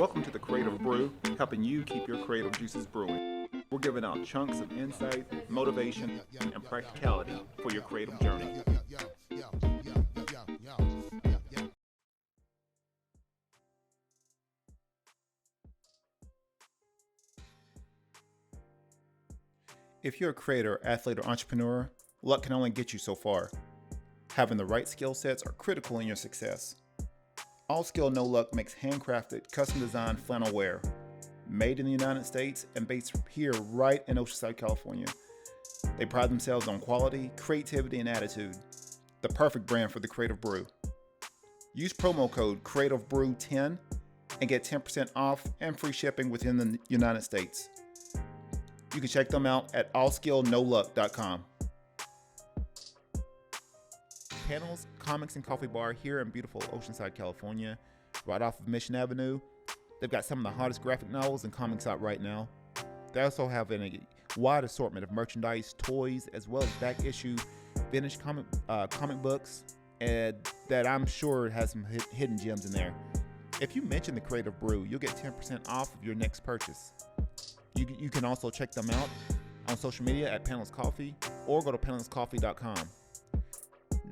Welcome to the Creative Brew, helping you keep your creative juices brewing. We're giving out chunks of insight, motivation, and practicality for your creative journey. If you're a creator, athlete, or entrepreneur, luck can only get you so far. Having the right skill sets are critical in your success. All Skill No Luck makes handcrafted, custom-designed flannel wear, made in the United States and based here right in Oceanside, California. They pride themselves on quality, creativity, and attitude. The perfect brand for the Creative Brew. Use promo code CreativeBrew10 and get 10% off and free shipping within the United States. You can check them out at allskillnoluck.com. Panels, Comics, and Coffee Bar here in beautiful Oceanside, California, right off of Mission Avenue. They've got some of the hottest graphic novels and comics out right now. They also have a wide assortment of merchandise, toys, as well as back issue vintage comic books, and that I'm sure has some hidden gems in there. If you mention the Creative Brew, you'll get 10% off of your next purchase. You can also check them out on social media at Panels Coffee or go to panelscoffee.com.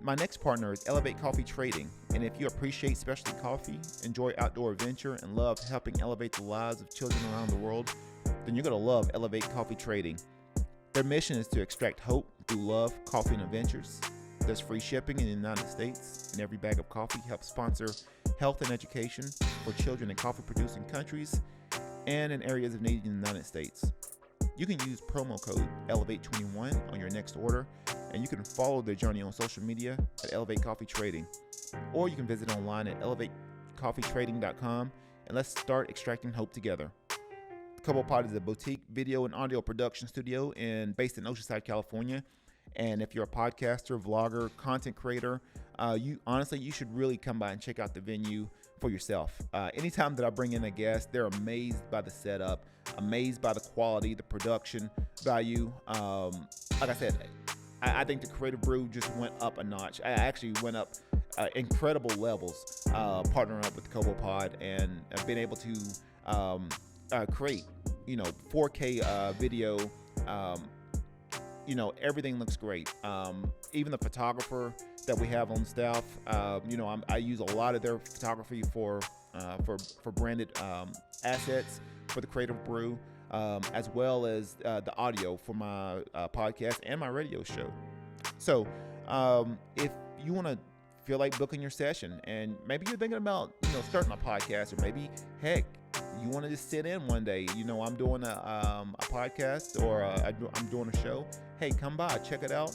My next partner is Elevate Coffee Trading, and if you appreciate specialty coffee, enjoy outdoor adventure, and love helping elevate the lives of children around the world, then you're going to love Elevate Coffee Trading. Their mission is to extract hope through love, coffee, and adventures. There's free shipping in the United States, and every bag of coffee helps sponsor health and education for children in coffee-producing countries and in areas of need in the United States. You can use promo code ELEVATE21 on your next order, and you can follow their journey on social media at Elevate Coffee Trading. Or you can visit online at elevatecoffeetrading.com, and let's start extracting hope together. The Couple Pod is a boutique video and audio production studio based in Oceanside, California. And if you're a podcaster, vlogger, content creator, you should really come by and check out the venue for yourself. Anytime that I bring in a guest, they're amazed by the setup, amazed by the quality, the production value. Like I said, I think the Creative Brew just went up a notch. I actually went up incredible levels, partnering up with Couple Pod and being able to create, 4K video. Everything looks great. Even the photographer that we have on staff, I use a lot of their photography for branded assets for the Creative Brew, as well as the audio for my podcast and my radio show. So if you want to feel like booking your session, and maybe you're thinking about starting a podcast, or maybe heck, you want to just sit in one day, I'm doing a podcast, or I'm doing a show. Hey, come by, check it out.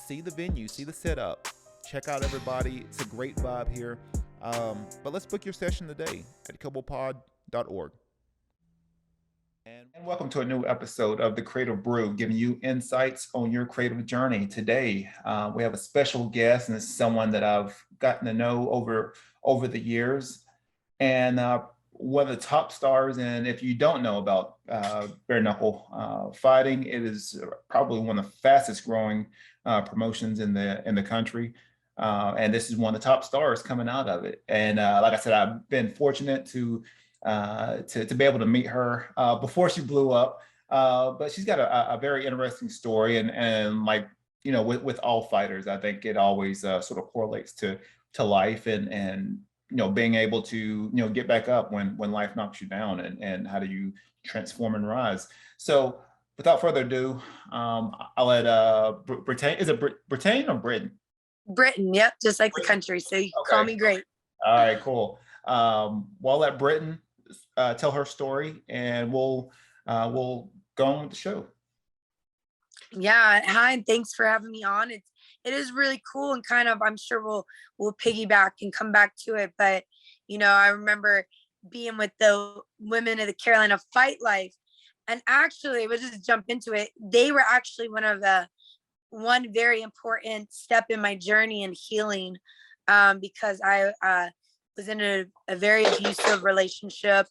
See the venue, see the setup, check out everybody. It's a great vibe here. But let's book your session today at couplepod.org. And welcome to a new episode of the Creative Brew, giving you insights on your creative journey. Today, we have a special guest, and this is someone that I've gotten to know over the years, and one of the top stars. And if you don't know about bare knuckle fighting, it is probably one of the fastest growing promotions in the country. And this is one of the top stars coming out of it. And like I said, I've been fortunate to be able to meet her before she blew up. But she's got a very interesting story, and with all fighters, I think it always sort of correlates to life and being able to get back up when life knocks you down, and how do you transform and rise. So without further ado, I'll let Britain, is it Britain or Britain? Britain, yep, just like the country. So you can call me great. All right, cool. Well, I'll let Britain tell her story, and we'll go on with the show. Yeah, hi, and thanks for having me on. It is really cool, and kind of, I'm sure we'll piggyback and come back to it. But I remember being with the women of the Carolina Fight Life, and actually, we'll just jump into it. They were actually one very important step in my journey in healing, because I was in a very abusive relationship.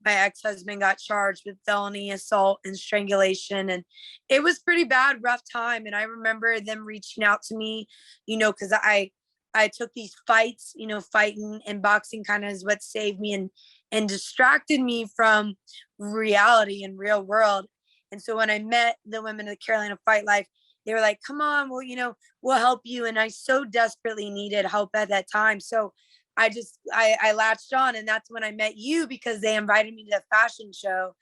My ex-husband got charged with felony assault and strangulation, and it was pretty bad, rough time. And I remember them reaching out to me, because I I took these fights, you know, fighting and boxing kind of is what saved me and distracted me from reality and real world. And so when I met the women of the Carolina Fight Life, they were like, come on, well, you know, we'll help you. And I so desperately needed help at that time. So I latched on, and that's when I met you, because they invited me to the fashion show.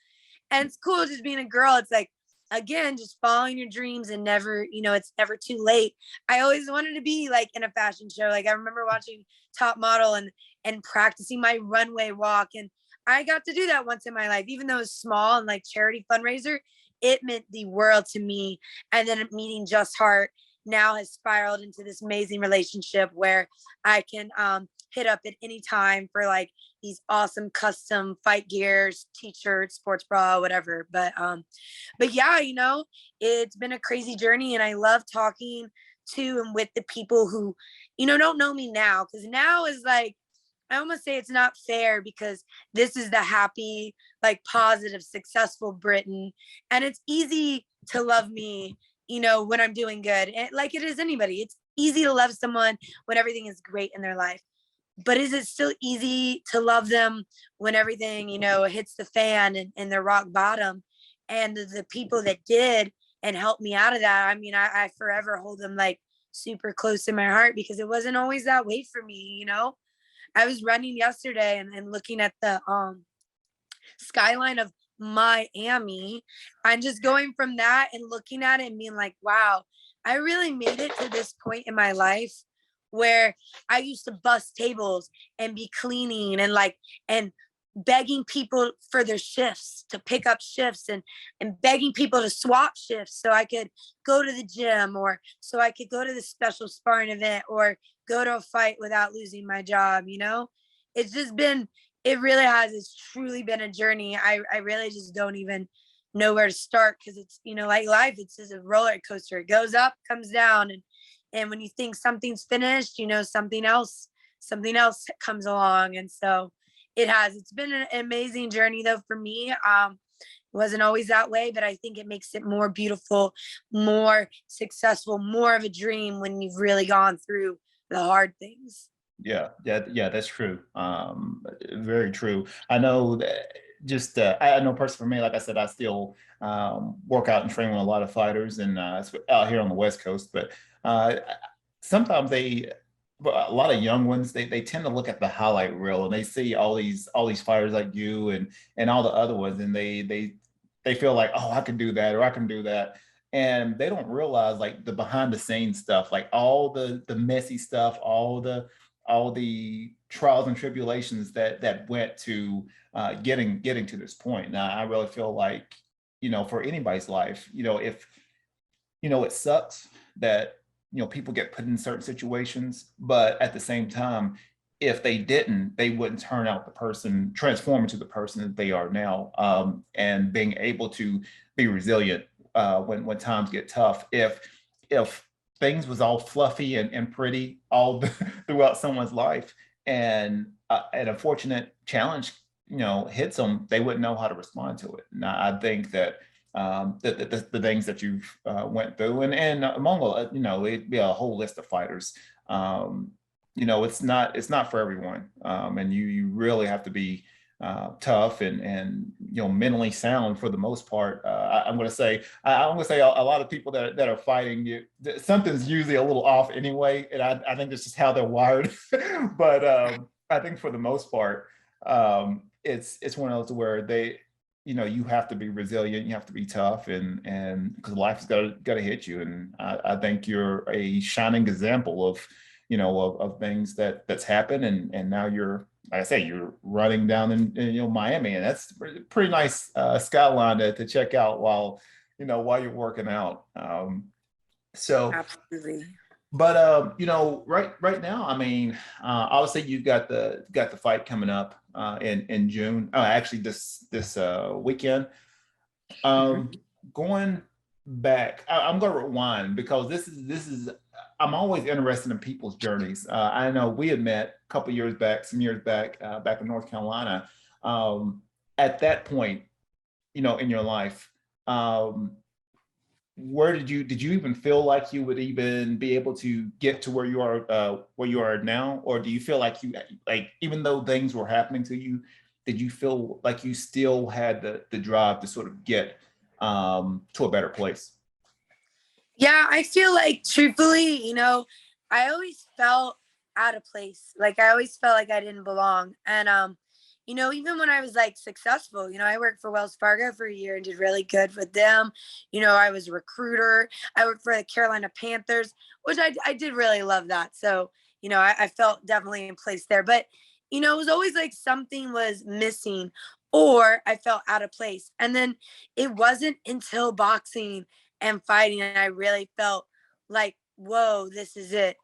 And it's cool just being a girl. It's like, again, just following your dreams and never, you know, it's never too late. I always wanted to be like in a fashion show. Like I remember watching Top Model and practicing my runway walk. And I got to do that once in my life, even though it was small and like charity fundraiser, it meant the world to me. And then meeting Just Heart now has spiraled into this amazing relationship where I can hit up at any time for like these awesome custom fight gears, t-shirts, sports bra, whatever. But yeah, you know, it's been a crazy journey, and I love talking to and with the people who, you know, don't know me now, because now is like, I almost say it's not fair, because this is the happy, like positive, successful Britain. And it's easy to love me, you know, when I'm doing good. And like it is anybody. It's easy to love someone when everything is great in their life. But is it still easy to love them when everything, you know, hits the fan and they're rock bottom? And the people that did and helped me out of that, I mean, I forever hold them like super close in my heart, because it wasn't always that way for me, you know? I was running yesterday and looking at the skyline of Miami, and just going from that and looking at it and being like, wow, I really made it to this point in my life where I used to bust tables and be cleaning and like, and begging people for their shifts, to pick up shifts, and begging people to swap shifts so I could go to the gym, or so I could go to the special sparring event, or go to a fight without losing my job. You know, it's just been, it really has, it's truly been a journey. I really just don't even know where to start, because it's, you know, like life, it's just a roller coaster. It goes up, comes down, and when you think something's finished, you know, something else comes along. And so it's been an amazing journey though for me. It wasn't always that way, but I think it makes it more beautiful, more successful, more of a dream when you've really gone through the hard things. Yeah, that's true. Very true. I know that just, I know personally for me, like I said, I still work out and train with a lot of fighters, and out here on the West Coast, but sometimes but a lot of young ones, they tend to look at the highlight reel, and they see all these fighters like you and all the other ones, and they feel like, oh, I can do that, or I can do that. And they don't realize like the behind the scenes stuff, like all the messy stuff, all the trials and tribulations that went to getting to this point. Now, I really feel like, you know, for anybody's life, you know, if, you know, it sucks that, you know, people get put in certain situations, but at the same time, if they didn't, they wouldn't transform into the person that they are now. And being able to be resilient when times get tough. If things was all fluffy and pretty all throughout someone's life, and an unfortunate challenge, you know, hits them, they wouldn't know how to respond to it. And I think that the things that you've went through, and among, you know, it'd be a whole list of fighters. You know, it's not for everyone, and you really have to be tough and you know, mentally sound for the most part. I'm going to say a lot of people that are fighting you, something's usually a little off anyway, and I think that's just how they're wired. But I think for the most part, it's one of those where they, you know, you have to be resilient, you have to be tough, and because life is got to hit you. And I think you're a shining example of, you know, of things that's happened, and now you're, like I say, you're running down in you know, Miami, and that's pretty nice skyline to check out while you're working out. So Absolutely. But you know, right now, I mean, obviously you've got the fight coming up in June. Actually, this weekend. Going back, I'm going to rewind, because this is I'm always interested in people's journeys. I know we had met a couple years back, some years back, back in North Carolina. At that point, you know, in your life, where did you even feel like you would even be able to get to where you are now, or do you feel like you, like, even though things were happening to you, did you feel like you still had the drive to sort of get to a better place? Yeah, I feel like truthfully, I always felt out of place. Like I always felt like I didn't belong. And even when I was like successful, I worked for Wells Fargo for a year and did really good with them. I was a recruiter. I worked for the Carolina Panthers, which I did really love that. So, I felt definitely in place there. But, it was always like something was missing or I felt out of place. And then it wasn't until boxing and fighting and I really felt like, whoa, this is it.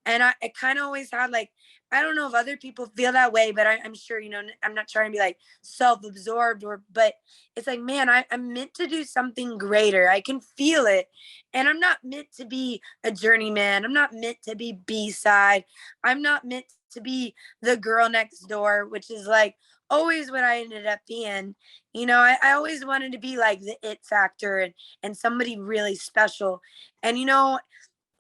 And I kind of always had like, I don't know if other people feel that way, but I'm sure, I'm not trying to be like self-absorbed but it's like, man, I'm meant to do something greater. I can feel it. And I'm not meant to be a journeyman. I'm not meant to be B-side. I'm not meant to be the girl next door, which is like always what I ended up being. I always wanted to be like the it factor and somebody really special. And,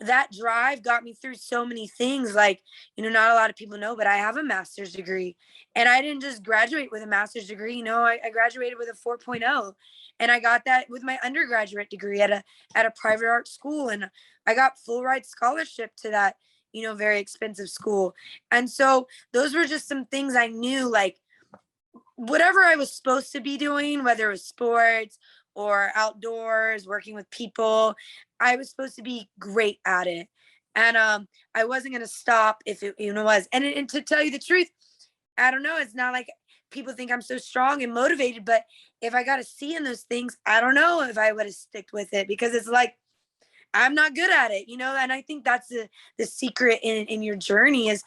that drive got me through so many things. Like, not a lot of people know, but I have a master's degree and I didn't just graduate with a master's degree. I graduated with a 4.0 and I got that with my undergraduate degree at a private art school. And I got full ride scholarship to that, very expensive school. And so those were just some things I knew, like whatever I was supposed to be doing, whether it was sports or outdoors, working with people, I was supposed to be great at it. And I wasn't going to stop if it was. And to tell you the truth, I don't know. It's not like people think I'm so strong and motivated, but if I got to see in those things, I don't know if I would have sticked with it because it's like, I'm not good at it, and I think that's the secret in your journey is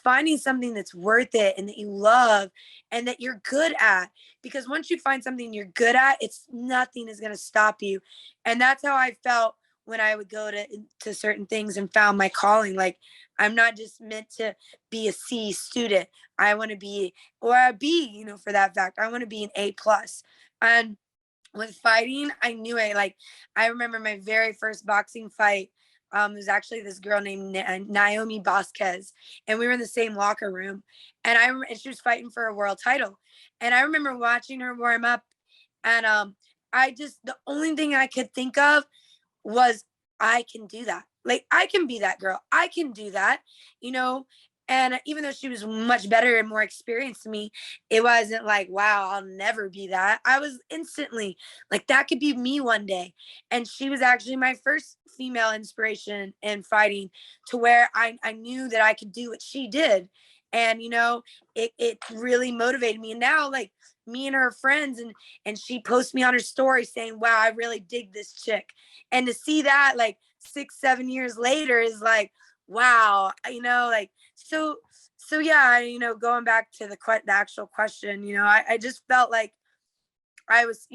finding something that's worth it and that you love and that you're good at. Because once you find something you're good at, nothing is going to stop you. And that's how I felt when I would go to certain things and found my calling. Like I'm not just meant to be a C student. I want to be, or a B, for that fact. I want to be an A+. And with fighting, I knew it. Like, I remember my very first boxing fight. It was actually this girl named Naomi Vasquez, and we were in the same locker room. And she was fighting for a world title. And I remember watching her warm up, and the only thing I could think of was I can do that. Like I can be that girl. I can do that, you know. And even though she was much better and more experienced than me, it wasn't like, wow, I'll never be that. I was instantly like, that could be me one day. And she was actually my first female inspiration in fighting to where I knew that I could do what she did. And, it really motivated me. And now like me and her friends and she posts me on her story saying, wow, I really dig this chick. And to see that like 6-7 years later is like, wow, like, so yeah, going back to the actual question, I just felt like I was,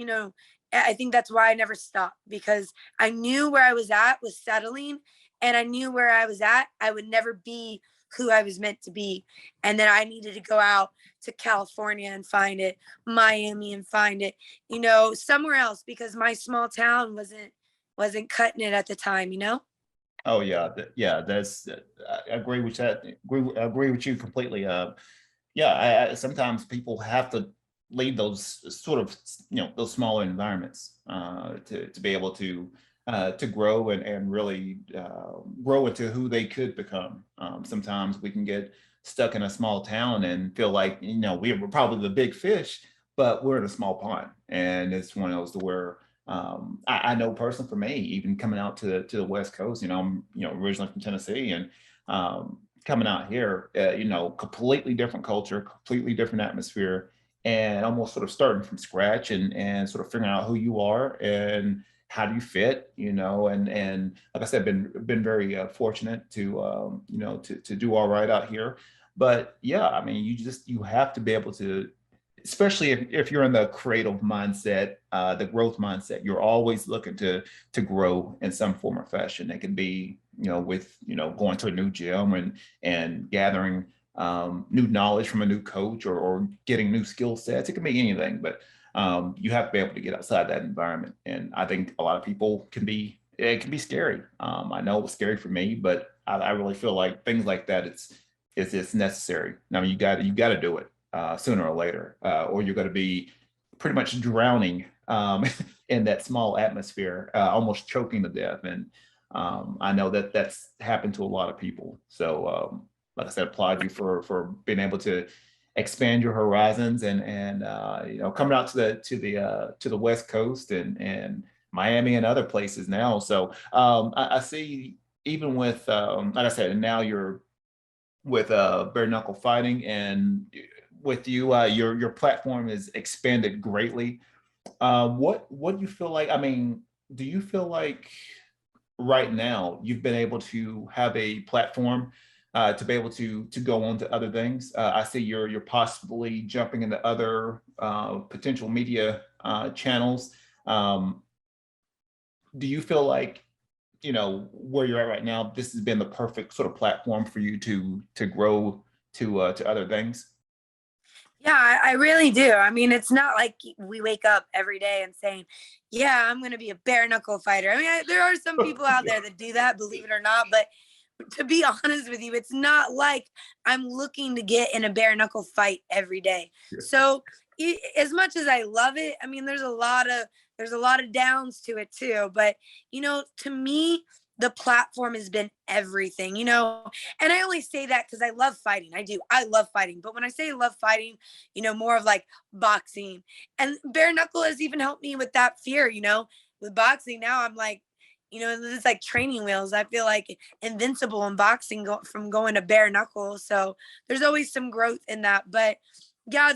I think that's why I never stopped, because I knew where I was at was settling, and I knew where I was at, I would never be who I was meant to be. And then I needed to go out to California and find it, Miami and find it, somewhere else, because my small town wasn't cutting it at the time. Oh yeah, yeah. That's I agree with that. Agree with you completely. Yeah, sometimes people have to leave those sort of those smaller environments to be able to grow and really grow into who they could become. Sometimes we can get stuck in a small town and feel like we're probably the big fish, but we're in a small pond, and it's one of those to where I know personally for me, even coming out to the West Coast, I'm originally from Tennessee, and coming out here, completely different culture, completely different atmosphere, and almost sort of starting from scratch and sort of figuring out who you are and how do you fit, and like I said, been very fortunate to to do all right out here. But yeah, I mean, you have to be able to, especially if you're in the creative mindset, the growth mindset, you're always looking to grow in some form or fashion. It can be, with, going to a new gym and gathering new knowledge from a new coach or getting new skill sets. It can be anything, but you have to be able to get outside that environment. And I think a lot of people it can be scary. I know it was scary for me, but I really feel like things like that, it's necessary. I mean, you got to do it sooner or later, or you're going to be pretty much drowning in that small atmosphere, almost choking to death. And I know that that's happened to a lot of people. So, like I said, applaud you for being able to expand your horizons and coming out to the West Coast and Miami and other places now. So I see, even with like I said, and now you're with bare knuckle fighting, and with you, your platform is expanded greatly. What do you feel like? I mean, do you feel like right now you've been able to have a platform to be able to go on to other things? I see you're possibly jumping into other potential media channels. Do you feel like, where you're at right now, this has been the perfect sort of platform for you to grow to other things? Yeah, I really do. I mean, it's not like we wake up every day and saying, yeah, I'm going to be a bare knuckle fighter. I mean, there are some people out there that do that, believe it or not. But to be honest with you, it's not like I'm looking to get in a bare knuckle fight every day. So as much as I love it, I mean, there's a lot of downs to it too. But, to me, the platform has been everything, and I only say that because I love fighting. I do. I love fighting. But when I say love fighting, more of like boxing, and bare knuckle has even helped me with that fear, with boxing. Now I'm like, it's like training wheels. I feel like invincible in boxing from going to bare knuckle. So there's always some growth in that. But yeah,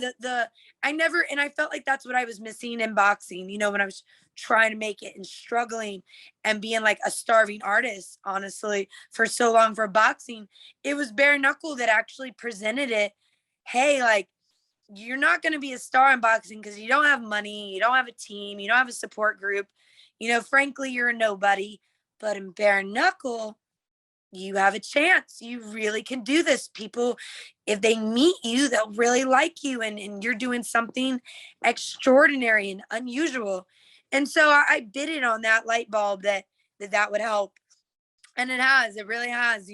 I felt like that's what I was missing in boxing, when I was trying to make it and struggling and being like a starving artist, honestly, for so long for boxing. It was bare knuckle that actually presented it. Hey, like, you're not going to be a star in boxing because you don't have money, you don't have a team, you don't have a support group. Frankly, you're a nobody. But in bare knuckle, you have a chance. You really can do this. People, if they meet you, they'll really like you, and you're doing something extraordinary and unusual. And so I bid it on that light bulb that would help. And it really has,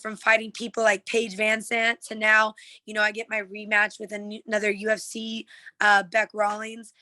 from fighting people like Paige Van Sant to now, I get my rematch with another UFC, Beck Rawlings.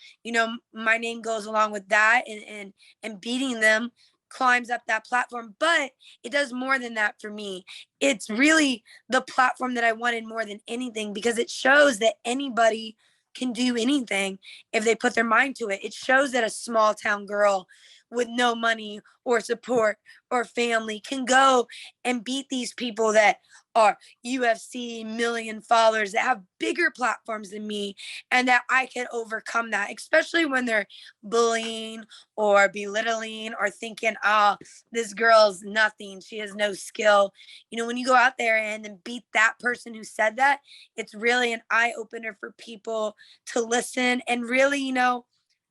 My name goes along with that, and beating them climbs up that platform. But it does more than that for me. It's really the platform that I wanted more than anything, because it shows that anybody can do anything if they put their mind to it. It shows that a small town girl with no money or support or family can go and beat these people that are UFC million followers, that have bigger platforms than me, and that I can overcome that, especially when they're bullying or belittling or thinking, oh, this girl's nothing, she has no skill. When you go out there and then beat that person who said that, it's really an eye opener for people to listen. And really,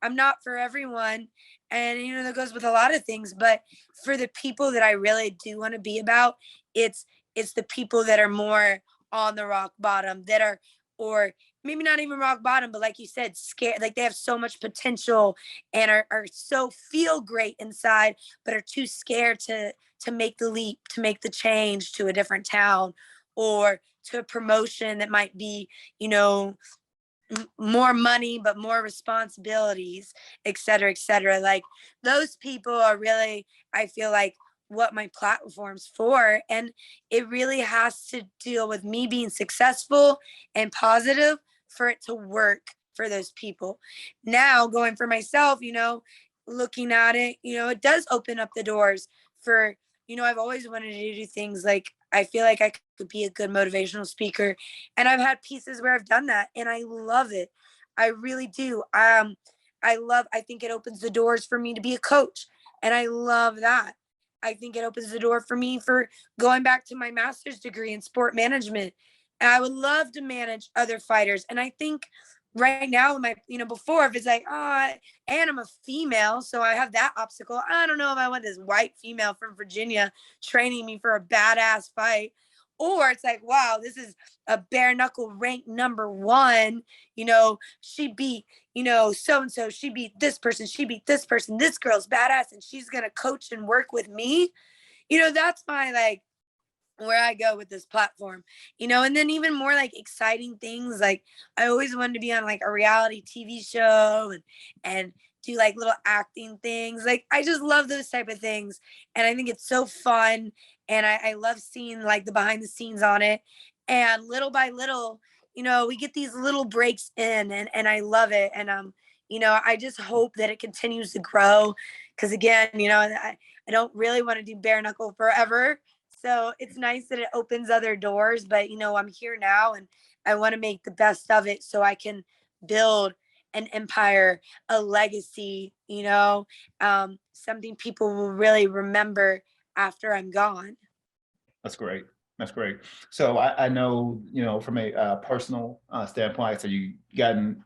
I'm not for everyone. And, that goes with a lot of things. But for the people that I really do want to be about, it's the people that are more on the rock bottom, that are, or maybe not even rock bottom, but like you said, scared, like they have so much potential and are so feel great inside, but are too scared to make the leap, to make the change to a different town or to a promotion that might be, more money, but more responsibilities, et cetera, et cetera. Like, those people are really, I feel like, what my platform's for. And it really has to deal with me being successful and positive for it to work for those people. Now, going for myself, looking at it, it does open up the doors for, I've always wanted to do things like, I feel like I could be a good motivational speaker, and I've had pieces where I've done that, and I love it. I really do. I think it opens the doors for me to be a coach, and I love that. I think it opens the door for me for going back to my master's degree in sport management. And I would love to manage other fighters. And I think right now, before, if it's like, and I'm a female, so I have that obstacle. I don't know if I want this white female from Virginia training me for a badass fight, Or it's like, wow, this is a bare knuckle ranked #1. She beat, so-and-so, she beat this person, this girl's badass, and she's going to coach and work with me. That's my like where I go with this platform, and then even more like exciting things. Like I always wanted to be on like a reality TV show and do like little acting things. Like I just love those type of things. And I think it's so fun. And I love seeing like the behind the scenes on it. And little by little, we get these little breaks in and I love it. And I just hope that it continues to grow. Cause again, I don't really want to do bare knuckle forever. So it's nice that it opens other doors, but I'm here now and I want to make the best of it so I can build an empire, a legacy, something people will really remember after I'm gone. That's great. That's great. So I know, from a personal standpoint, so you gotten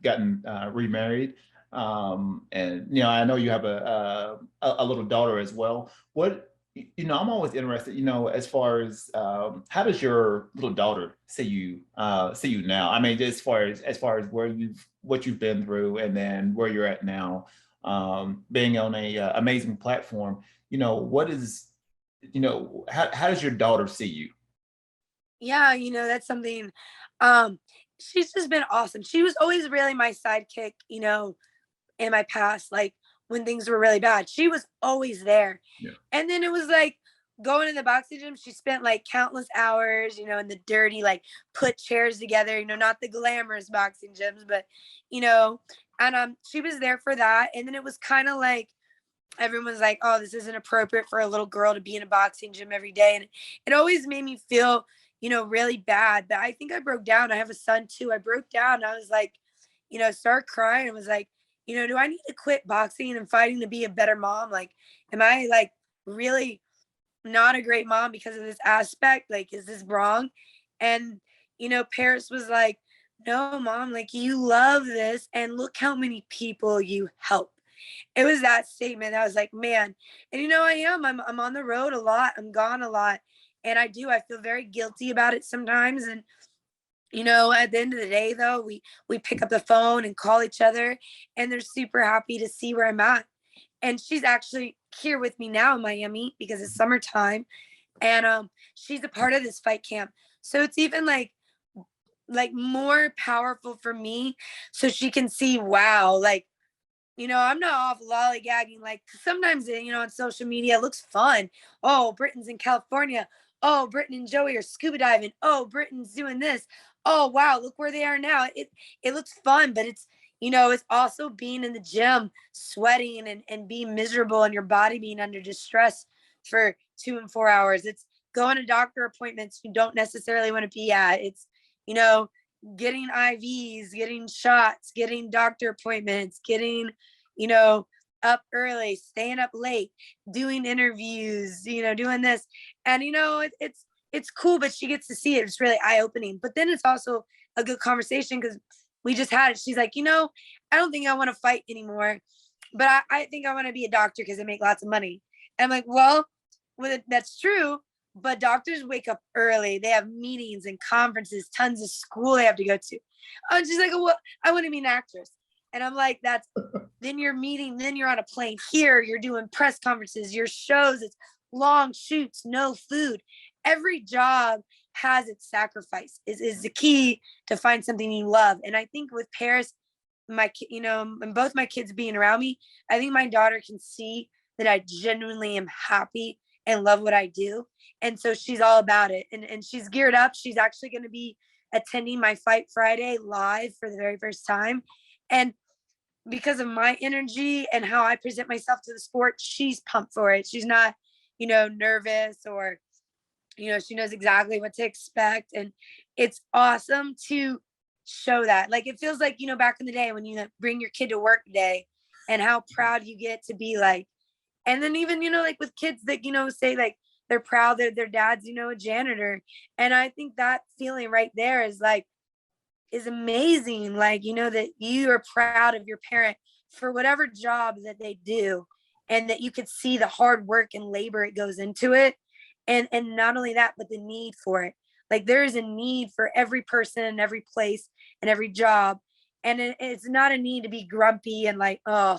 remarried, and I know you have a little daughter as well. I'm always interested, as far as how does your little daughter see you now? I mean, as far as what you've been through, and then where you're at now, being on a amazing platform. What is, how does your daughter see you? Yeah, that's something. She's just been awesome. She was always really my sidekick, in my past, like when things were really bad. She was always there. Yeah. And then it was like going to the boxing gym. She spent like countless hours, in the dirty, like put chairs together, not the glamorous boxing gyms, but, and she was there for that. And then it was kind of like, everyone's like, oh, this isn't appropriate for a little girl to be in a boxing gym every day. And it always made me feel, really bad. But I think I broke down. I have a son too. I broke down. I was like, started crying. I was like, do I need to quit boxing and fighting to be a better mom? Like, am I like really not a great mom because of this aspect? Like, is this wrong? And, Paris was like, no, mom, like you love this. And look how many people you help. It was that statement. I was like, man, and I'm on the road a lot. I'm gone a lot. And I feel very guilty about it sometimes. And, at the end of the day though, we pick up the phone and call each other and they're super happy to see where I'm at. And she's actually here with me now in Miami because it's summertime. And she's a part of this fight camp. So it's even like more powerful for me. So she can see, wow, like, I'm not off lollygagging. Like sometimes, on social media, it looks fun. Oh, Britain's in California. Oh, Britain and Joey are scuba diving. Oh, Britain's doing this. Oh, wow, look where they are now. It looks fun, but it's, it's also being in the gym, sweating and being miserable and your body being under distress for 2 and 4 hours. It's going to doctor appointments you don't necessarily want to be at. It's, getting IVs, getting shots, getting doctor appointments, getting, up early, staying up late, doing interviews, doing this. And, it's cool, but she gets to see it. It's really eye-opening. But then it's also a good conversation because we just had it. She's like, I don't think I want to fight anymore, but I think I want to be a doctor because they make lots of money. And I'm like, well, that's true. But doctors wake up early. They have meetings and conferences, tons of school they have to go to. And she's like, well, I want to be an actress. And I'm like, then you're meeting, then you're on a plane here. You're doing press conferences, your shows. It's long shoots, no food. Every job has its sacrifice is the key to find something you love. And I think with Paris, and both my kids being around me, I think my daughter can see that I genuinely am happy and love what I do. And so she's all about it. And she's geared up. She's actually going to be attending my Fight Friday live for the very first time. And because of my energy and how I present myself to the sport, she's pumped for it. She's not, nervous or, she knows exactly what to expect. And it's awesome to show that. Like, it feels like, back in the day when you bring your kid to work today and how proud you get to be like, and then even, like with kids that, say like they're proud that their dad's, a janitor. And I think that feeling right there is amazing. Like, that you are proud of your parent for whatever job that they do and that you could see the hard work and labor it goes into it. And not only that, but the need for it. Like there is a need for every person, every place, and every job. And it's not a need to be grumpy and like, oh,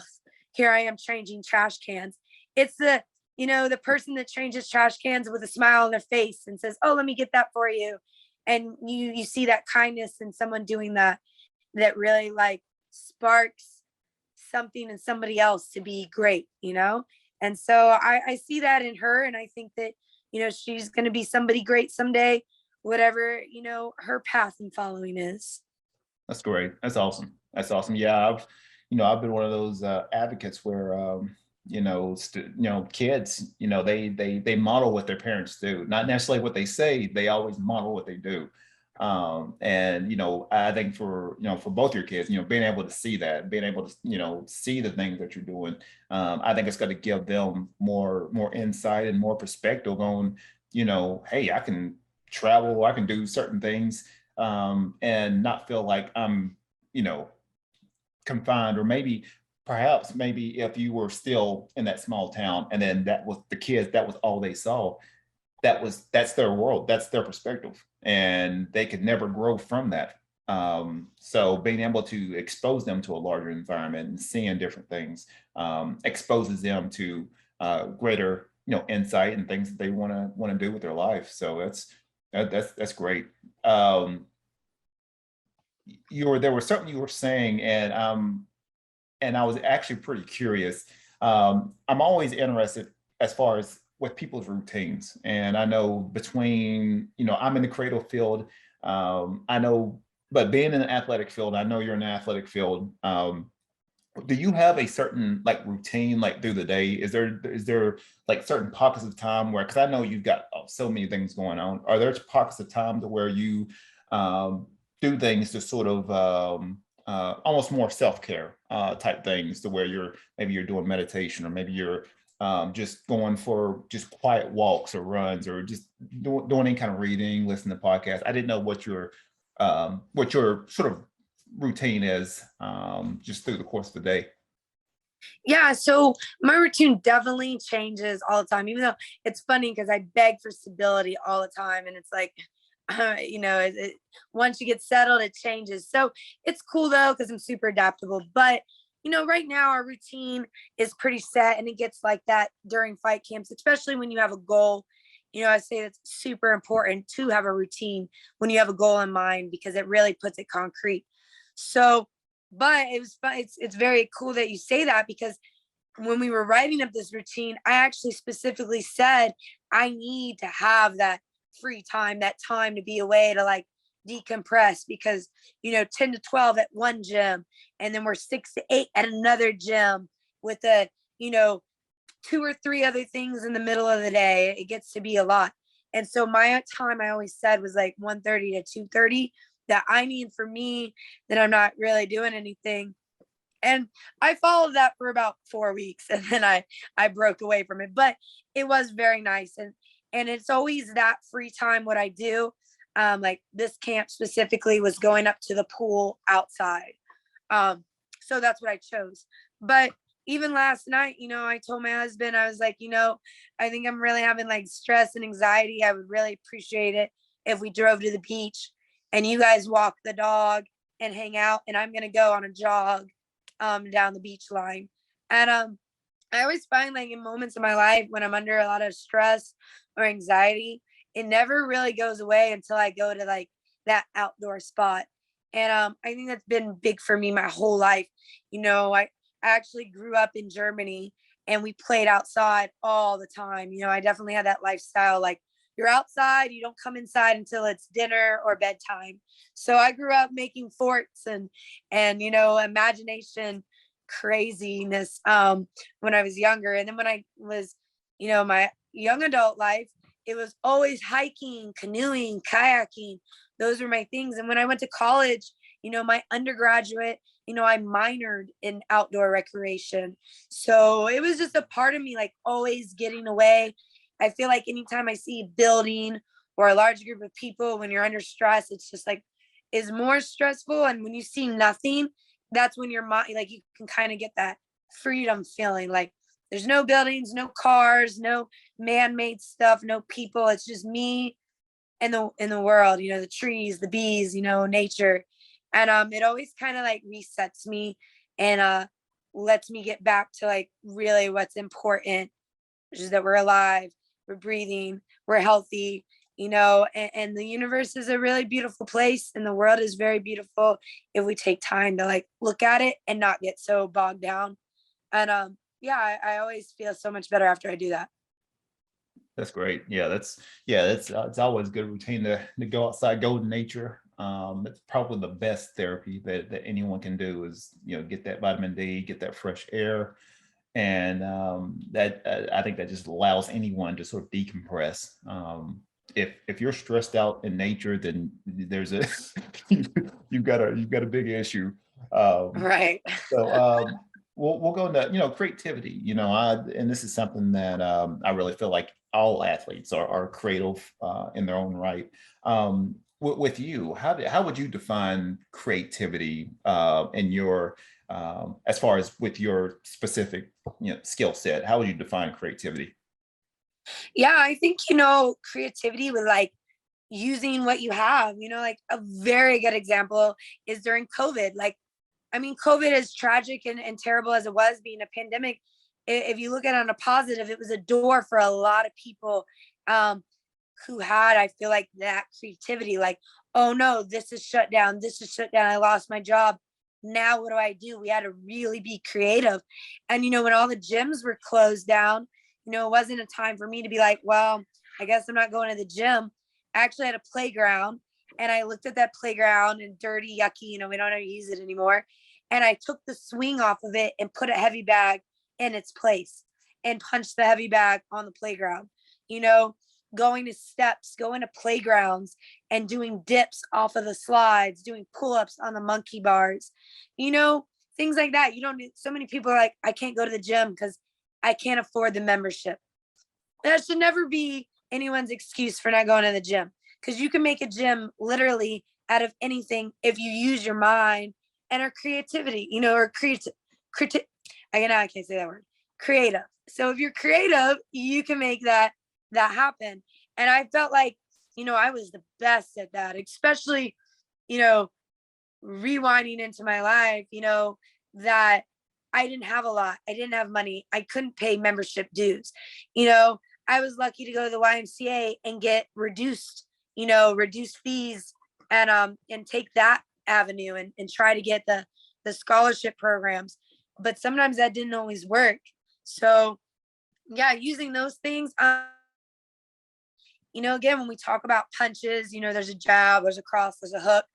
here I am changing trash cans. It's the, the person that changes trash cans with a smile on their face and says, oh, let me get that for you. And you see that kindness in someone doing that really like sparks something in somebody else to be great, And so I see that in her. And I think that, she's going to be somebody great someday, whatever, her path and following is. That's great. That's awesome. That's awesome. Yeah. I've been one of those advocates where, kids, they model what their parents do, not necessarily what they say. They always model what they do. And I think for both your kids, being able to see that, being able to see the things that you're doing, I think it's going to give them more insight and more perspective on, hey, I can travel, I can do certain things, and not feel like I'm confined. Or perhaps if you were still in that small town and then that was the kids, that was all they saw, that's their world, that's their perspective, and they could never grow from that. So being able to expose them to a larger environment and seeing different things exposes them to greater insight and things that they want to do with their life. So that's great. There was something you were saying, and I was actually pretty curious. I'm always interested as far as with people's routines. And I know between, I'm in the creative field. I know, but being in the athletic field, I know you're in the athletic field. Do you have a certain like routine, like through the day? Is there like certain pockets of time where, because I know you've got so many things going on. Are there pockets of time to where you do things to sort of almost more self-care type things, to where you're doing meditation, or maybe you're just going for just quiet walks or runs, or just doing any kind of reading, listening to podcasts? I didn't know what your sort of routine is just through the course of the day. Yeah, so my routine definitely changes all the time, even though it's funny because I beg for stability all the time. And it's like, once you get settled, it changes. So it's cool though, because I'm super adaptable. But right now our routine is pretty set, and it gets like that during fight camps, especially when you have a goal. I say it's super important to have a routine when you have a goal in mind, because it really puts it concrete. So, but it was fun. It's very cool that you say that, because when we were writing up this routine, I actually specifically said I need to have that free time, that time to be away, to like decompress, because 10 to 12 at one gym, and then we're 6 to 8 at another gym, with 2 or 3 other things in the middle of the day. It gets to be a lot. And so my time, I always said, was like 1:30 to 2:30 that I need for me, that I'm not really doing anything. And I followed that for about 4 weeks, and then I broke away from it. But it was very nice. And it's always that free time. What I do, like this camp specifically, was going up to the pool outside. So that's what I chose. But even last night, I told my husband, I was like, I think I'm really having like stress and anxiety. I would really appreciate it if we drove to the beach and you guys walk the dog and hang out, and I'm going to go on a jog down the beach line. And I always find, like, in moments of my life when I'm under a lot of stress or anxiety, it never really goes away until I go to like that outdoor spot. And I think that's been big for me my whole life. I actually grew up in Germany, and we played outside all the time. I definitely had that lifestyle. Like, you're outside, you don't come inside until it's dinner or bedtime. So I grew up making forts and imagination craziness when I was younger. And then when I was, my young adult life, it was always hiking, canoeing, kayaking. Those were my things. And when I went to college, my undergraduate, I minored in outdoor recreation. So it was just a part of me, like, always getting away. I feel like anytime I see a building or a large group of people, when you're under stress, it's just like, is more stressful. And when you see nothing, that's when your mind, like, you can kind of get that freedom feeling. Like, there's no buildings, no cars, no man-made stuff, no people. It's just me in the world, you know, the trees, the bees, you know, nature. And it always kind of like resets me and lets me get back to like really what's important, which is that we're alive, we're breathing, we're healthy, you know, and the universe is a really beautiful place and the world is very beautiful if we take time to like look at it and not get so bogged down. And yeah, I always feel so much better after I do that. That's great. That's it's always a good routine to go outside, go to nature. It's probably the best therapy that anyone can do is, you know, get that vitamin D, get that fresh air. And that I think that just allows anyone to sort of decompress. If you're stressed out in nature, then there's a you've got a big issue. Right. So we'll go into, you know, creativity. You know, and this is something that I really feel like all athletes are creative in their own right. With you, how would you define creativity in your as far as with your specific, you know, skill set? How would you define creativity? Yeah, I think, you know, creativity with like using what you have, you know, like a very good example is during COVID. Like, I mean, COVID, as tragic and terrible as it was being a pandemic, if you look at it on a positive, it was a door for a lot of people um, who had, I feel like, that creativity. Like, oh no, this is shut down. This is shut down. I lost my job. Now what do I do? We had to really be creative. And, you know, when all the gyms were closed down, you know, it wasn't a time for me to be like, well, I guess I'm not going to the gym. I actually had a playground and I looked at that playground and dirty, yucky, you know, we don't ever use it anymore. And I took the swing off of it and put a heavy bag in its place and punched the heavy bag on the playground, you know, going to steps, going to playgrounds and doing dips off of the slides, doing pull-ups on the monkey bars, you know, things like that. You don't need, so many people are like, I can't go to the gym because I can't afford the membership. That should never be anyone's excuse for not going to the gym, because you can make a gym literally out of anything if you use your mind and our creativity, you know, or I can't say that word, creative. So if you're creative, you can make that happen. And I felt like, you know, I was the best at that, especially, you know, rewinding into my life, you know, that I didn't have a lot. I didn't have money. I couldn't pay membership dues. You know, I was lucky to go to the YMCA and get reduced, you know, reduced fees and take that avenue and try to get the scholarship programs. But sometimes that didn't always work. So yeah, using those things, you know, again, when we talk about punches, you know, there's a jab, there's a cross, there's a hook.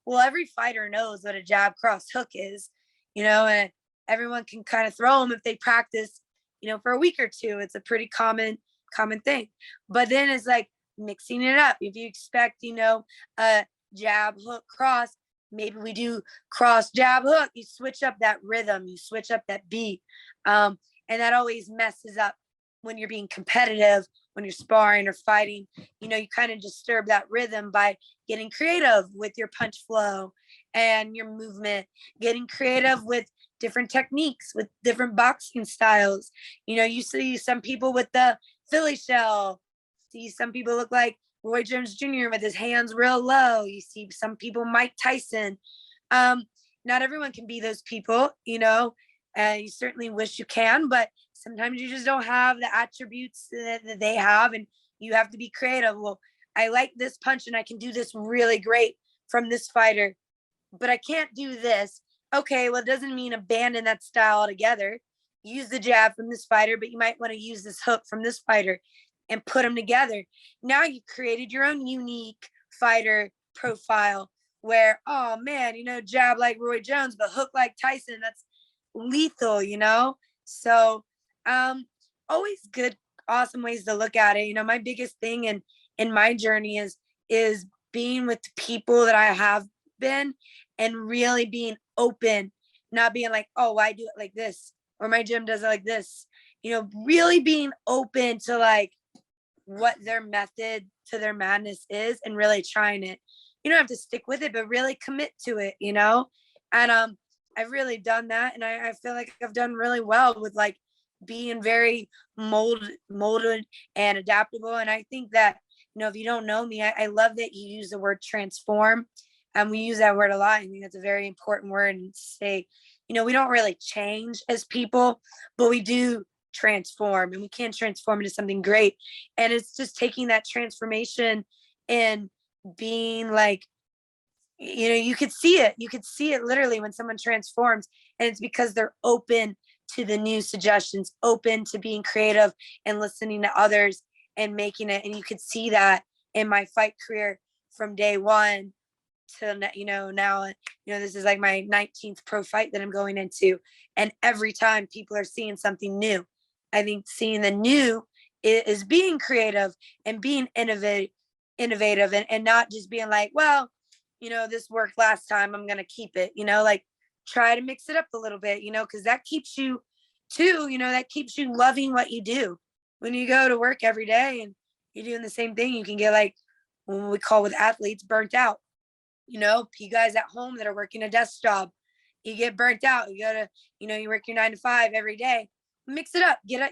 Well, every fighter knows what a jab, cross, hook is, you know, and everyone can kind of throw them if they practice, you know, for a week or two. It's a pretty common thing. But then it's like mixing it up. If you expect, you know, a jab, hook, cross, maybe we do cross, jab, hook. You switch up that rhythm, you switch up that beat. And that always messes up when you're being competitive, when you're sparring or fighting. You know, you kind of disturb that rhythm by getting creative with your punch flow and your movement, getting creative with different techniques, with different boxing styles. You know, you see some people with the Philly shell, see some people look like Roy Jones Jr. with his hands real low. You see some people, Mike Tyson. Not everyone can be those people, you know, you certainly wish you can, but sometimes you just don't have the attributes that they have, and you have to be creative. Well, I like this punch and I can do this really great from this fighter, but I can't do this. Okay, well, it doesn't mean abandon that style altogether. Use the jab from this fighter, but you might want to use this hook from this fighter and put them together. Now you've created your own unique fighter profile where, oh man, you know, jab like Roy Jones, but hook like Tyson. That's lethal, you know? So always good, awesome ways to look at it. You know, my biggest thing in my journey is being with the people that I have been and really being open, not being like, oh, well, I do it like this, or my gym does it like this. You know, really being open to like what their method to their madness is and really trying it. You don't have to stick with it, but really commit to it, you know? And I've really done that. And I feel like I've done really well with like being very molded and adaptable. And I think that, if you don't know me, I love that you use the word transform. And we use that word a lot. I think that's a very important word, and say, we don't really change as people, but we do transform, and we can transform into something great. And it's just taking that transformation and being like, you could see it literally when someone transforms, and it's because they're open to the new suggestions, open to being creative and listening to others and making it. And you could see that in my fight career from day one to now, this is like my 19th pro fight that I'm going into, and every time people are seeing something new. I think seeing the new is being creative and being innovative, and not just being like, well, this worked last time, I'm gonna keep it. Like, try to mix it up a little bit, because that keeps you that keeps you loving what you do. When you go to work every day and you're doing the same thing, you can get, like, when we call with athletes, burnt out. You guys at home that are working a desk job, you get burnt out. You go to, you work your 9 to 5 every day. Mix it up. Get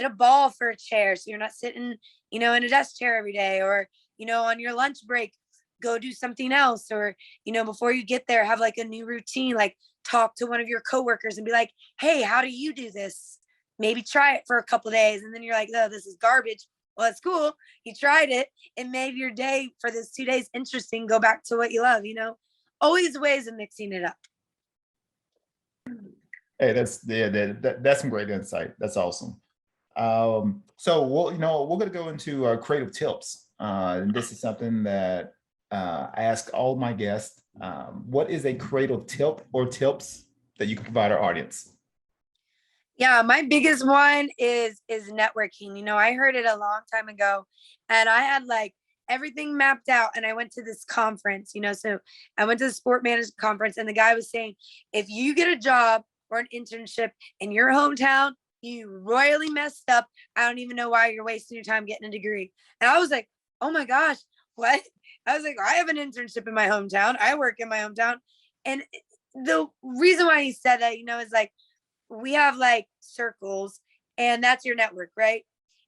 a ball for a chair, so you're not sitting, in a desk chair every day, or, on your lunch break, go do something else. Or, before you get there, have like a new routine, like talk to one of your coworkers and be like, hey, how do you do this? Maybe try it for a couple of days. And then you're like, oh, this is garbage. Well, it's cool. You tried it. And made your day for this 2 days interesting. Go back to what you love, always ways of mixing it up. Hey, that's some great insight. That's awesome. So we're going to go into creative tips. And this is something that I ask all my guests. What is a creative tip or tips that you can provide our audience? Yeah, my biggest one is networking. I heard it a long time ago, and I had like everything mapped out, and I went to this conference, so I went to the sport management conference, and the guy was saying, if you get a job or an internship in your hometown, you royally messed up. I don't even know why you're wasting your time getting a degree. And I was like, oh my gosh, what? I was like, I have an internship in my hometown. I work in my hometown. And the reason why he said that, is like, we have like circles, and that's your network, right?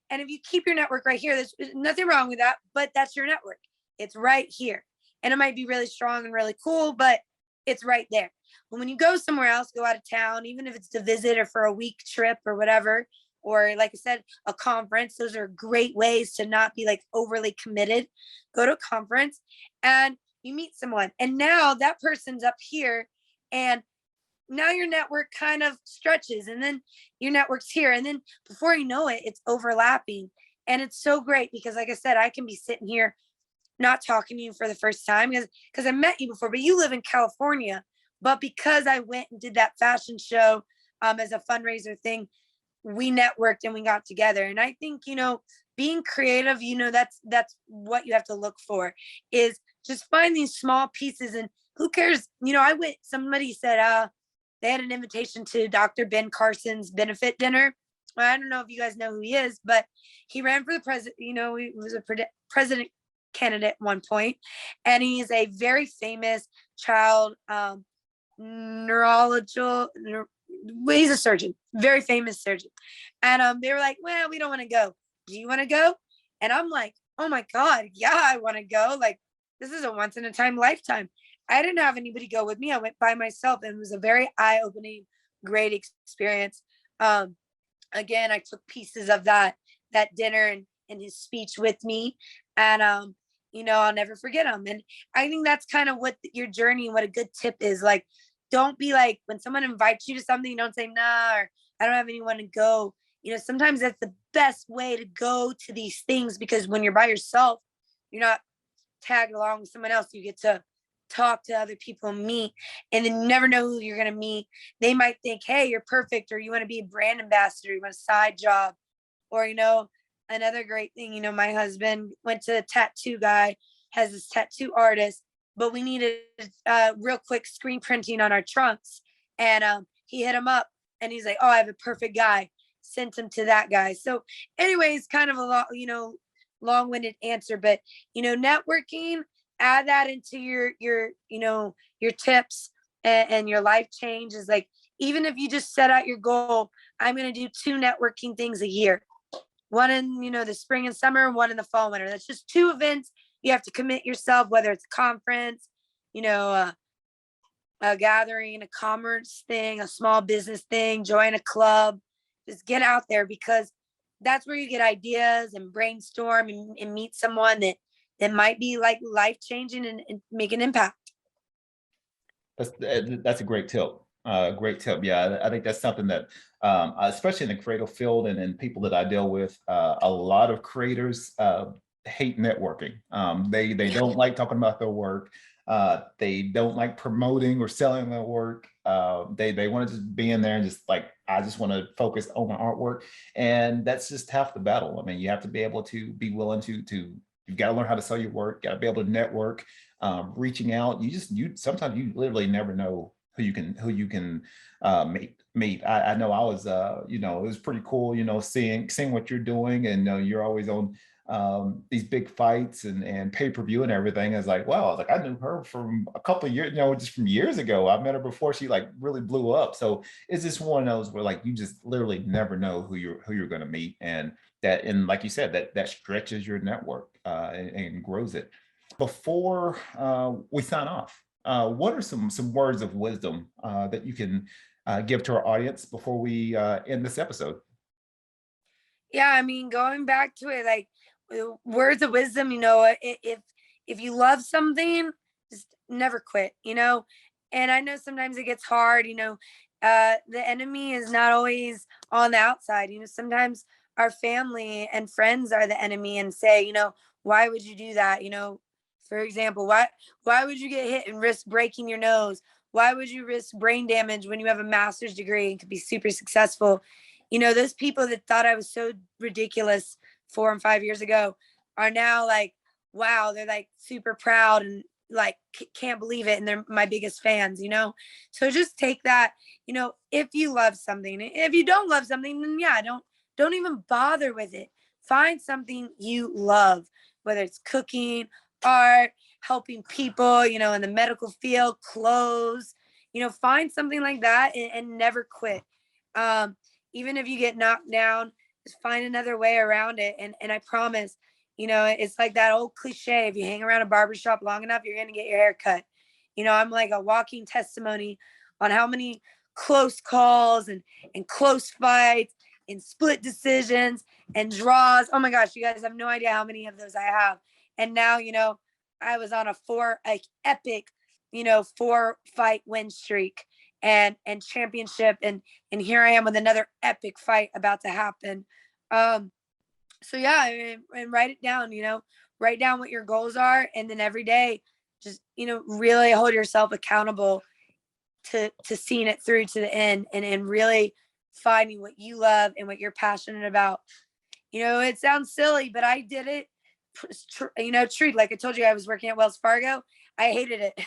And if you keep your network right here, there's nothing wrong with that, but that's your network. It's right here. And it might be really strong and really cool, but it's right there. But when you go somewhere else, go out of town, even if it's to visit or for a week trip or whatever, or like I said, a conference, those are great ways to not be like overly committed. Go to a conference and you meet someone, and now that person's up here, and now your network kind of stretches, and then your network's here, and then before you know it, it's overlapping. And it's so great because, like I said, I can be sitting here not talking to you for the first time because I met you before, but you live in California. But because I went and did that fashion show as a fundraiser thing, we networked and we got together. And I think, being creative, that's what you have to look for, is just find these small pieces. And who cares? Somebody said, they had an invitation to Dr. Ben Carson's benefit dinner. I don't know if you guys know who he is, but he ran for the president. He was a president candidate at one point, and he's a very famous child neurologist. He's a surgeon, very famous surgeon. And they were like, well, we don't want to go. Do you want to go? And I'm like, oh my God, yeah, I want to go. Like, this is a once in a time lifetime. I didn't have anybody go with me. I went by myself, and it was a very eye-opening, great experience. Again, I took pieces of that dinner and his speech with me, and I'll never forget him. And I think that's kind of what your journey, what a good tip is. Like, don't be like, when someone invites you to something, don't say, nah, or I don't have anyone to go. Sometimes that's the best way to go to these things, because when you're by yourself, you're not tagged along with someone else. You get to talk to other people and meet, and then you never know who you're going to meet. They might think, hey, you're perfect, or you want to be a brand ambassador, you want a side job, or another great thing, my husband went to a tattoo guy, has this tattoo artist, but we needed real quick screen printing on our trunks, and he hit him up, and he's like, oh, I have a perfect guy, sent him to that guy. So anyways, kind of a lot, long-winded answer, but networking, add that into your tips and your life change is like, even if you just set out your goal, I'm going to do 2 networking things a year. one in, the spring and summer, one in the fall, winter. That's just 2 events. You have to commit yourself, whether it's a conference, a gathering, a commerce thing, a small business thing, join a club, just get out there, because that's where you get ideas and brainstorm and meet someone that might be like life-changing and make an impact. That's a great tip. Great tip. Yeah, I think that's something that, especially in the creative field and people that I deal with, a lot of creators hate networking. They don't like talking about their work. They don't like promoting or selling their work. They want to just be in there and just like, I just want to focus on my artwork. And that's just half the battle. I mean, you have to be able to be willing to you've got to learn how to sell your work, got to be able to network, reaching out. Sometimes you literally never know who you can meet. I know I was, it was pretty cool, seeing what you're doing, and you're always on these big fights and pay-per-view and everything. I was like, wow, I knew her from a couple of years, just from years ago. I met her before she like really blew up. So it's just one of those where like you just literally never know who you're going to meet, and like you said, that stretches your network and grows it. Before we sign off, what are some words of wisdom that you can give to our audience before we end this episode? Yeah, I mean, going back to it, like words of wisdom, if you love something, just never quit, and I know sometimes it gets hard, the enemy is not always on the outside. Sometimes our family and friends are the enemy and say, why would you do that? For example, why would you get hit and risk breaking your nose? Why would you risk brain damage when you have a master's degree and could be super successful? Those people that thought I was so ridiculous 4 and 5 years ago are now like, wow, they're like super proud and like can't believe it, and they're my biggest fans. So just take that, if you love something. If you don't love something, then yeah, don't even bother with it. Find something you love, whether it's cooking, art, helping people, in the medical field, clothes, find something like that and never quit. Even if you get knocked down, just find another way around it. And I promise, it's like that old cliche. If you hang around a barbershop long enough, you're going to get your hair cut. I'm like a walking testimony on how many close calls and close fights and split decisions and draws. Oh my gosh, you guys have no idea how many of those I have. And now, I was on a epic, 4-fight win streak and championship. And here I am with another epic fight about to happen. So yeah, and write it down, write down what your goals are. And then every day, just, really hold yourself accountable to seeing it through to the end and really finding what you love and what you're passionate about. It sounds silly, but I did it. Truth, like I told you, I was working at Wells Fargo. I hated it.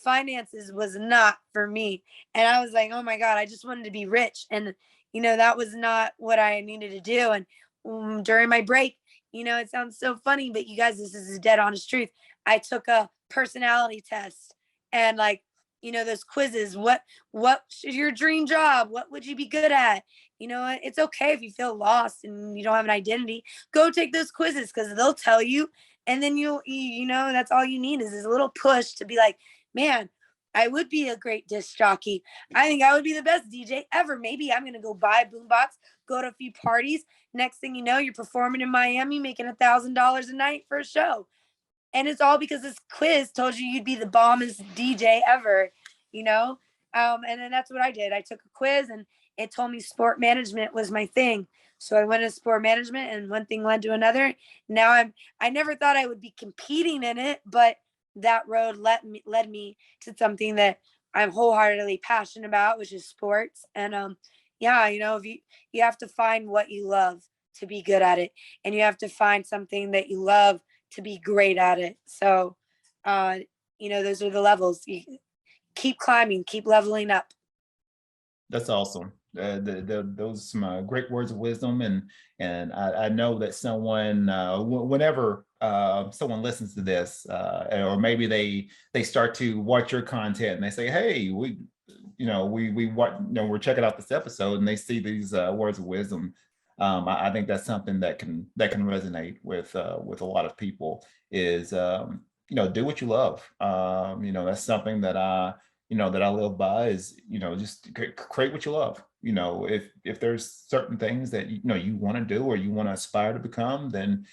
Finances was not for me. And I was like, oh my God, I just wanted to be rich. And, that was not what I needed to do. And during my break, it sounds so funny, but you guys, this is a dead honest truth. I took a personality test and like, those quizzes, what is your dream job? What would you be good at? It's okay if you feel lost and you don't have an identity. Go take those quizzes because they'll tell you. And then that's all you need is this little push to be like, man, I would be a great disc jockey. I think I would be the best DJ ever. Maybe I'm going to go buy a boombox, go to a few parties. Next thing you know, you're performing in Miami, making $1,000 a night for a show. And it's all because this quiz told you you'd be the bombest DJ ever, and then that's what I did. I took a quiz and it told me sport management was my thing. So I went to sport management and one thing led to another. Now I never thought I would be competing in it, but that road led me to something that I'm wholeheartedly passionate about, which is sports. And if you have to find what you love to be good at it, and you have to find something that you love to be great at it. So, those are the levels. You keep climbing, keep leveling up. That's awesome. Those some great words of wisdom, and I know that someone, whenever someone listens to this, or maybe they start to watch your content and they say, "Hey, we're checking out this episode," and they see these words of wisdom. I think that's something that can resonate with a lot of people is, do what you love. That's something that I live by is, just create what you love. If there's certain things that, you want to do or you want to aspire to become, then,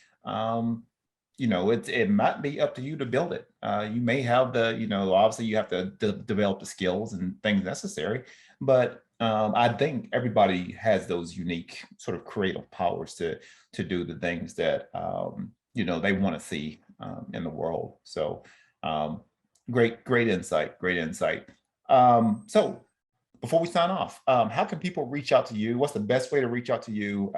it might be up to you to build it. You may have obviously you have to develop the skills and things necessary, but I think everybody has those unique sort of creative powers to do the things that, they want to see in the world. So great insight. So before we sign off, how can people reach out to you? What's the best way to reach out to you?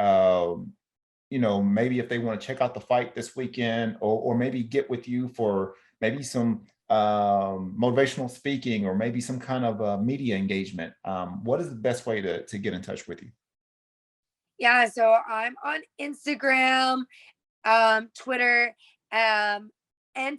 Maybe if they want to check out the fight this weekend, or maybe get with you for maybe some motivational speaking, or maybe some kind of media engagement. What is the best way to get in touch with you? Yeah, so I'm on Instagram, Twitter, and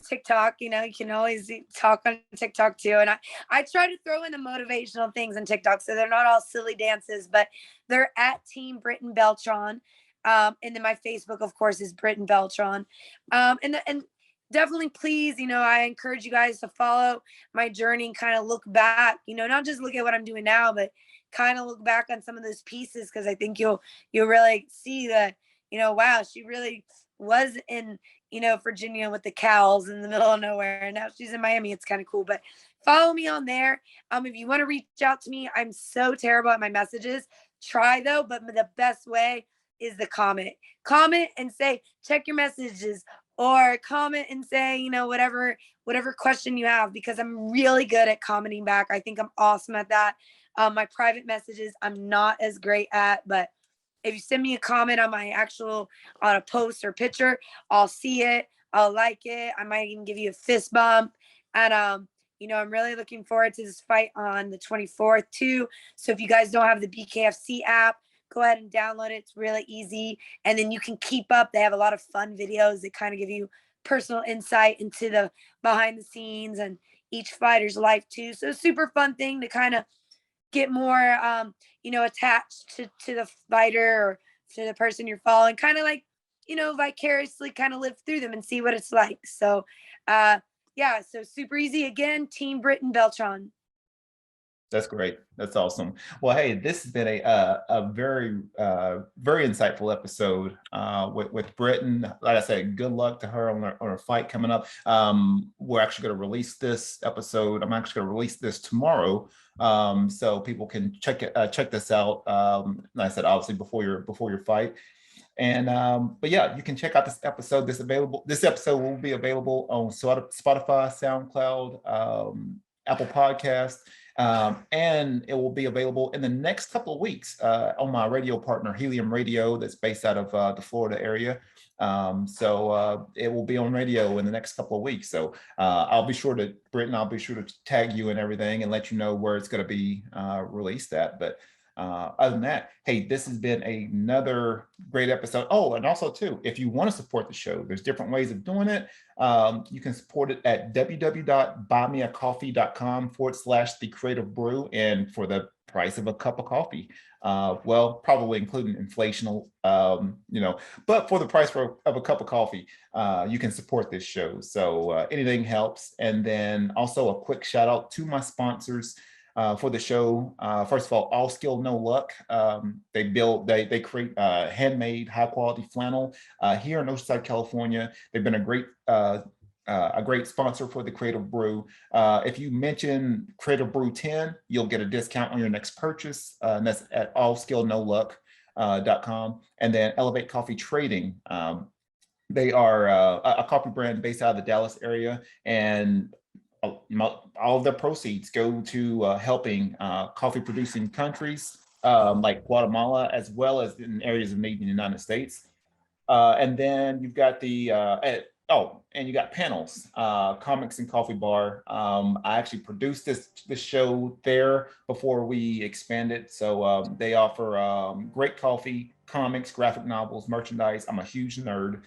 TikTok. You can always talk on TikTok too. And I try to throw in the motivational things on TikTok, so they're not all silly dances, but they're at Team Britain Beltran. And then my Facebook, of course, is Britain Beltran. And definitely, please, I encourage you guys to follow my journey and kind of look back, not just look at what I'm doing now, but kind of look back on some of those pieces, because I think you'll really see that, wow, she really was in, Virginia with the cows in the middle of nowhere, and now she's in Miami. It's kind of cool. But follow me on there. If you want to reach out to me, I'm so terrible at my messages. Try though, but the best way is the comment and say, check your messages, or comment and say, whatever question you have, because I'm really good at commenting back. I think I'm awesome at that. My private messages, I'm not as great at, but if you send me a comment on on a post or picture, I'll see it. I'll like it. I might even give you a fist bump. And, I'm really looking forward to this fight on the 24th too. So if you guys don't have the BKFC app, go ahead and download it. It's really easy. And then you can keep up. They have a lot of fun videos that kind of give you personal insight into the behind the scenes and each fighter's life too. So super fun thing to kind of get more, attached to the fighter or to the person you're following, kind of like, vicariously kind of live through them and see what it's like. So, yeah, so super easy. Again, Team Britain Beltran. That's great. That's awesome. Well, hey, this has been a very very insightful episode with Britain. Like I said, good luck to her on her fight coming up. We're actually going to release this episode. I'm actually going to release this tomorrow, so people can check this out. Like I said, obviously before your fight. And but yeah, you can check out this episode. This episode will be available on Spotify, SoundCloud, Apple Podcasts. And it will be available in the next couple of weeks on my radio partner, Helium Radio, that's based out of the Florida area. So it will be on radio in the next couple of weeks. So I'll be sure to tag you and everything and let you know where it's going to be released at. But other than that, hey, this has been another great episode. Oh, and also too, if you want to support the show, there's different ways of doing it. You can support it at www.buymeacoffee.com/the Creative Brew, and for the price of a cup of coffee, well, probably including inflation, but for the price of a cup of coffee, you can support this show. So anything helps. And then also a quick shout out to my sponsors for the show. First of all Skill No Luck. They create handmade high quality flannel here in Oceanside, California. They've been a great sponsor for the Creative Brew. If you mention Creative Brew 10, you'll get a discount on your next purchase, and that's at allskillnoluck.com. And then Elevate Coffee Trading. They are a coffee brand based out of the Dallas area, and all of their proceeds go to helping coffee producing countries like Guatemala, as well as in areas of need in the United States. And then you've got and you got Panels, Comics and Coffee Bar. I actually produced this show there before we expanded. So they offer great coffee, comics, graphic novels, merchandise. I'm a huge nerd.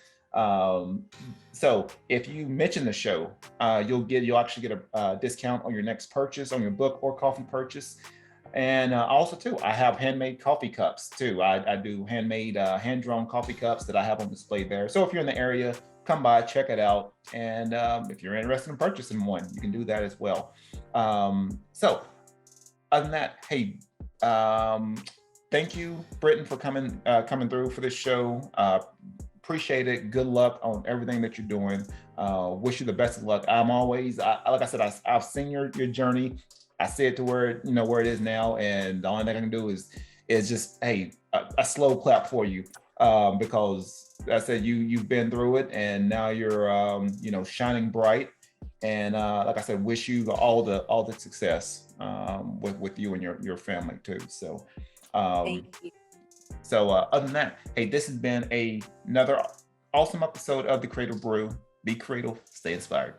So if you mention the show, you'll actually get a discount on your next purchase, on your book or coffee purchase. And also too, I have handmade coffee cups too. I do handmade, hand-drawn coffee cups that I have on display there. So if you're in the area, come by, check it out. And if you're interested in purchasing one, you can do that as well. So other than that, hey, thank you, Britain, for coming through for this show. Appreciate it. Good luck on everything that you're doing. Wish you the best of luck. I'm always, like I said, I've seen your journey. I see it to where it is now, and the only thing I can do is just, hey, a slow clap for you, because I said you've been through it, and now you're shining bright. And like I said, wish you all the success with you and your family too. So Thank you. so other than that, hey, this has been another awesome episode of the Creative Brew. Be creative, stay inspired.